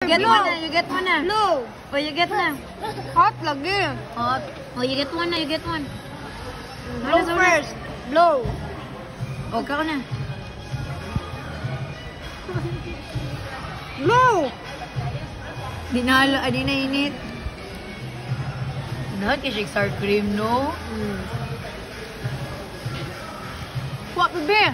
get one na, you get one na. Blue. Oh, you get na. Hot lagi. Hot. Oh, you get one na, you get one. Blue first. Blue. Oh, kao na. Blue. Di na init. Not kasi sour cream, no? What, bebe?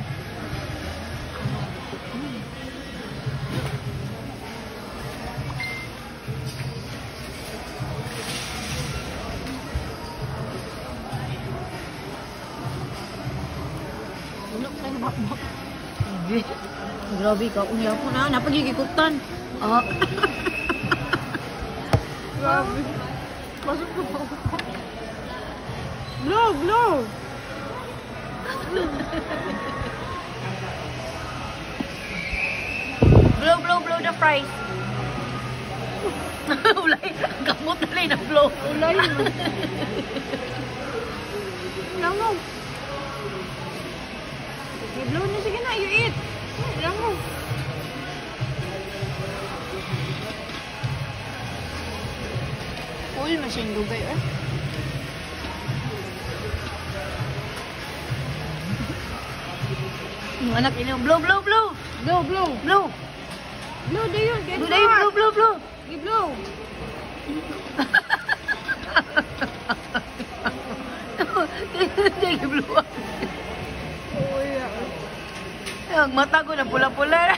Grabe ka, unya ko na. Napagigikutan. Ah. Grabe. Masuk ko pa. Blue, blue. Blow the fries. Ulay, kamot na lang na blow. Ulay. Lango. Blue na, sige na, you eat. Lango. Uy, masyang lugay eh. Yung anak ini, blow. Blue, blue. Blow. Blue, do you get Blow na yun, blow. Give blue. Hindi, blow. Oh, yeah. Ang mata ko na pula-pula.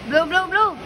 Blow.